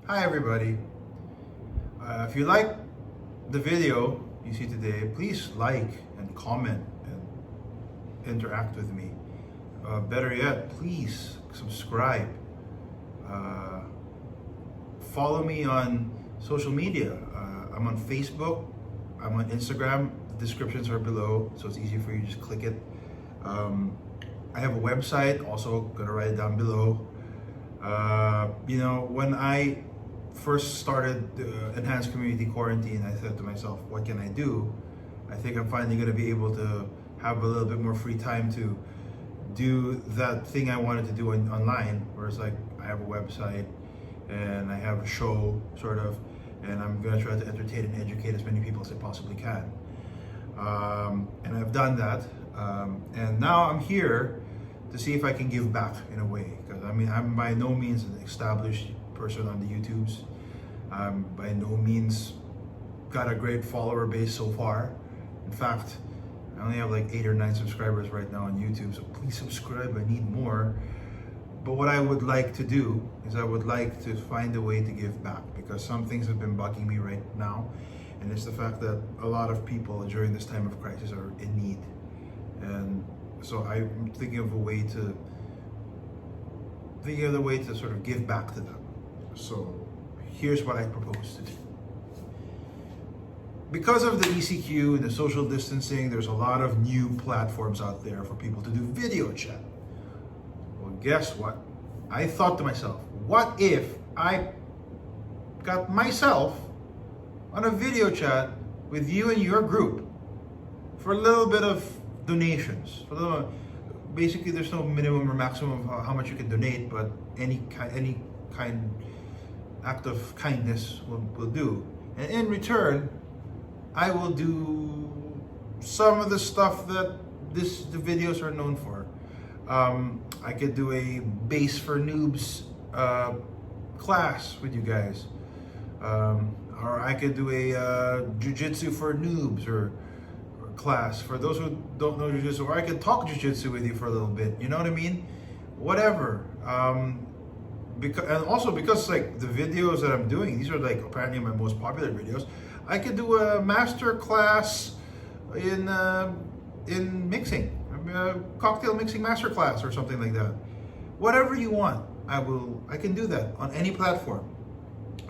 Hi everybody. If you like the video you see today, please like and comment and interact with me. Better yet, please subscribe. Follow me on social media. I'm on Facebook, I'm on Instagram. The descriptions are below, so it's easy for you to just click it. I have a website, also gonna write it down below. When I first started enhanced community quarantine, I said to myself, what can I do? I think I'm finally going to be able to have a little bit more free time to do that thing I wanted to do online, where it's like I have a website and I have a show, sort of, and I'm going to try to entertain and educate as many people as I possibly can. And I've done that, and now I'm here to see if I can give back in a way, because I'm by no means an established person on the YouTubes. By no means got a great follower base so far. In fact, I only have like 8 or 9 subscribers right now on YouTube, so please subscribe, I need more. But what I would like to do is I would like to find a way to give back, because some things have been bugging me right now, and it's the fact that a lot of people during this time of crisis are in need. And so I'm thinking of a way to sort of give back to them. So here's what I propose to do. Because of the ECQ and the social distancing, there's a lot of new platforms out there for people to do video chat. Well, guess what? I thought to myself, what if I got myself on a video chat with you and your group for a little bit of donations? Basically, there's no minimum or maximum of how much you can donate, but any kind act of kindness will do. And in return, I will do some of the stuff that the videos are known for. I could do a bass for noobs class with you guys, or I could do a Jiu-Jitsu for noobs or class for those who don't know Jiu-Jitsu, or I could talk Jiu-Jitsu with you for a little bit. You know what I mean? Whatever. Because like the videos that I'm doing, these are like apparently my most popular videos. I could do a master class in mixing, a cocktail mixing master class or something like that. Whatever you want, I can do that on any platform.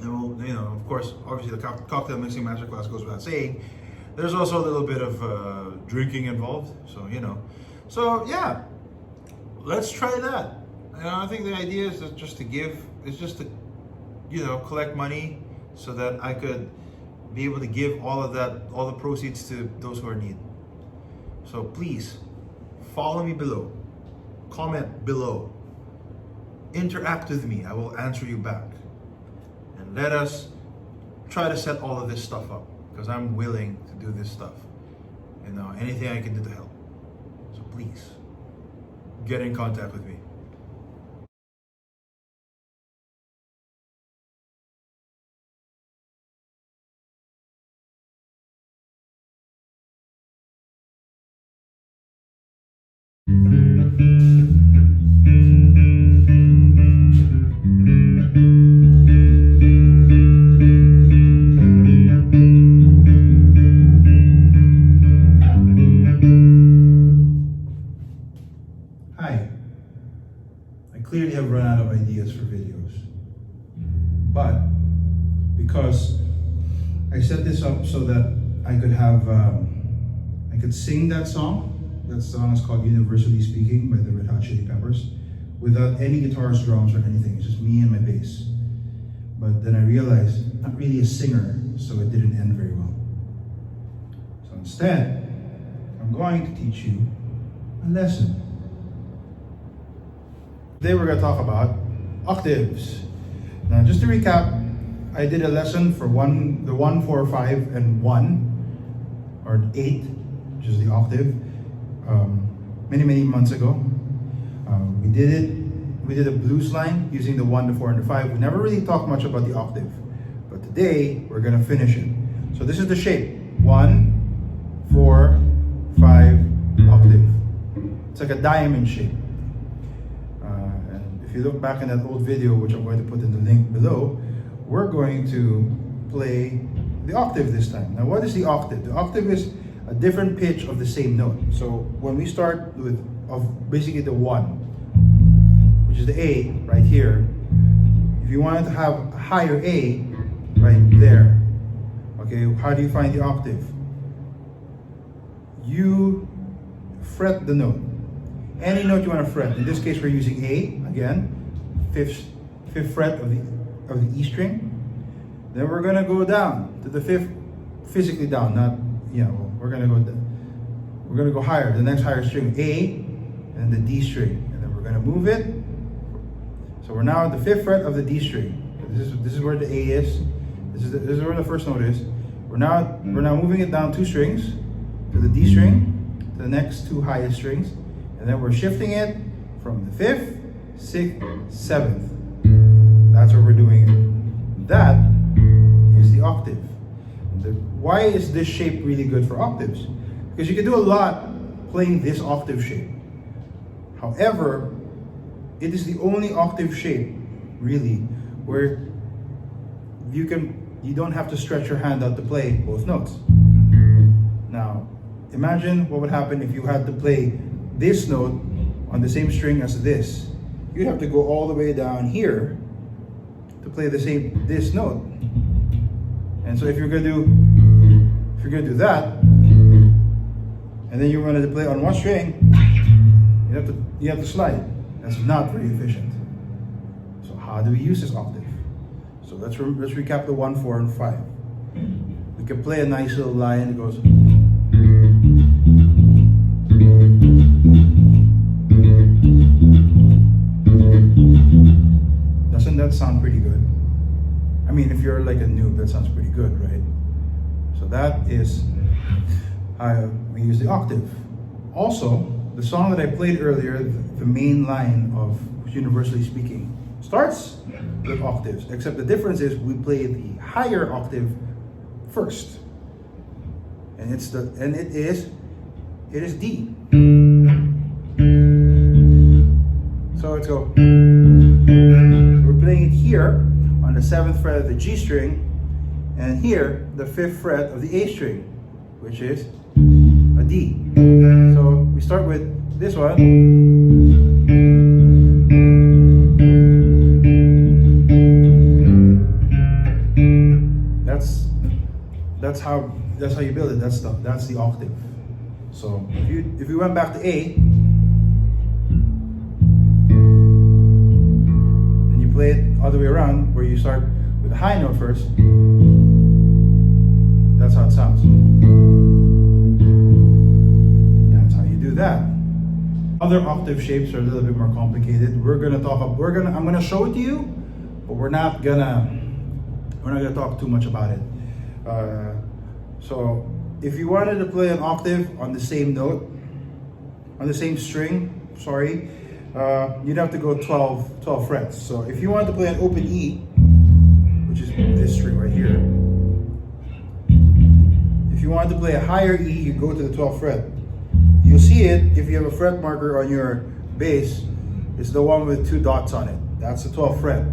And of course, obviously the cocktail mixing master class goes without saying. There's also a little bit of drinking involved, so yeah, let's try that. I think the idea is just to collect money so that I could be able to give all the proceeds to those who are in need. So please follow me below, comment below, interact with me. I will answer you back, and let us try to set all of this stuff up, because I'm willing to do this stuff. Anything I can do to help. So please get in contact with me. Hi. I clearly have run out of ideas for videos, but because I set this up so that I could have, I could sing that song. That song is called Universally Speaking by the Red Hot Chili Peppers, without any guitars, drums, or anything. It's just me and my bass. But then I realized I'm not really a singer, so it didn't end very well. So instead, I'm going to teach you a lesson. Today we're going to talk about octaves. Now, just to recap, I did a lesson for the 1, 4, 5, and 1, or 8, which is the octave, many months ago. We did a blues line using the 1, the 4, and the 5. We never really talked much about the octave, but today we're going to finish it. So this is the shape: 1, 4, 5, octave. It's like a diamond shape. And if you look back in that old video, which I'm going to put in the link below, we're going to play the octave this time. Now, what is the octave? The octave is a different pitch of the same note. So when we start with basically the 1, which is the A right here, if you wanted to have a higher A right there, okay, how do you find the octave? You fret the note. Any note you want to fret. In this case, we're using A again, fifth fret of the E string. Then we're gonna go down to the 5th, physically down, not we're gonna go higher. The next higher string, A, and the D string, and then we're gonna move it. So we're now at the 5th fret of the D string. This is where the A is. This is where the first note is. We're now moving it down 2 strings to the D string, to the next 2 highest strings, and then we're shifting it from the 5th, 6th, 7th. That's what we're doing. That is the octave. Why is this shape really good for octaves? Because you can do a lot playing this octave shape. However, it is the only octave shape really where you don't have to stretch your hand out to play both notes. Now, imagine what would happen if you had to play this note on the same string as this. You'd have to go all the way down here to play this note. And so if you're gonna do that, and then you wanted to play on one string, you have to slide. That's not very efficient. So how do we use this octave? So let's recap the 1, 4, and 5. We can play a nice little line that goes. Doesn't that sound pretty good? I mean, if you're like a noob, that sounds pretty good, right? So that is how we use the octave. Also, the song that I played earlier, the main line of Universally Speaking, starts with octaves, except the difference is we play the higher octave first. And it is D. So let's go. We're playing it here on the 7th fret of the G string, and here the 5th fret of the A string, which is a D. So we start with this one. That's how you build it. That's the octave. So if you went back to A and you play it all the way around, where you start with a high note first, that's how it sounds. That's how you do that. Other octave shapes are a little bit more complicated. I'm gonna show it to you, but we're not gonna talk too much about it. So if you wanted to play an octave on the same note, on the same string, you'd have to go 12 frets. So if you wanted to play an open E, which is this string right here, if you wanted to play a higher E, you go to the 12th fret. You'll see it if you have a fret marker on your bass. It's the one with 2 dots on it. That's the 12th fret.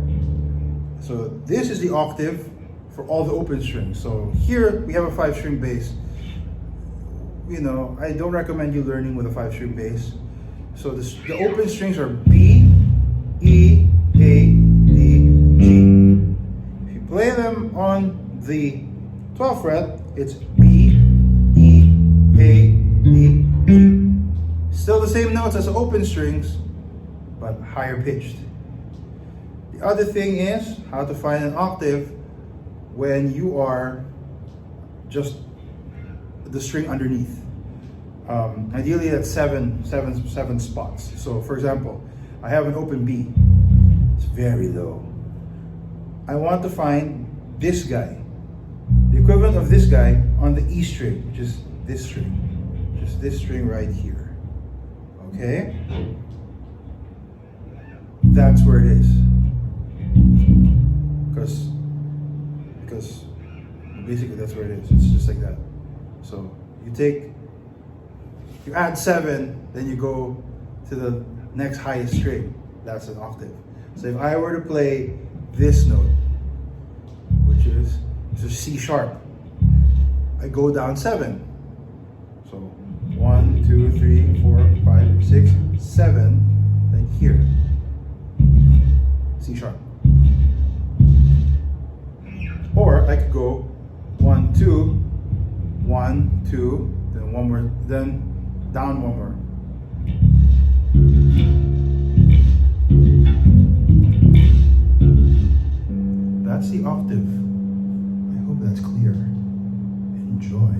So this is the octave for all the open strings. So here we have a 5-string bass. I don't recommend you learning with a 5-string bass. So the open strings are B, E, A, D, G. If you play them on the 12th fret, it's B, E, A, D, G. Still the same notes as the open strings, but higher pitched. The other thing is how to find an octave when you are just the string underneath. Ideally at seven spots. So for example, I have an open B. It's very low. I want to find this guy, the equivalent of this guy on the E string, which is this string, just this string right here. Okay? That's where it is. Because basically that's where it is. It's just like that. So you add 7, then you go to the next highest string. That's an octave. So if I were to play this note, C sharp. I go down 7. So 1, 2, 3, 4, 5, 6, 7. Then here, C sharp. Or I could go 1, 2, 1, 2, then one more, then down one more. That's the octave. I hope that's clear. Enjoy.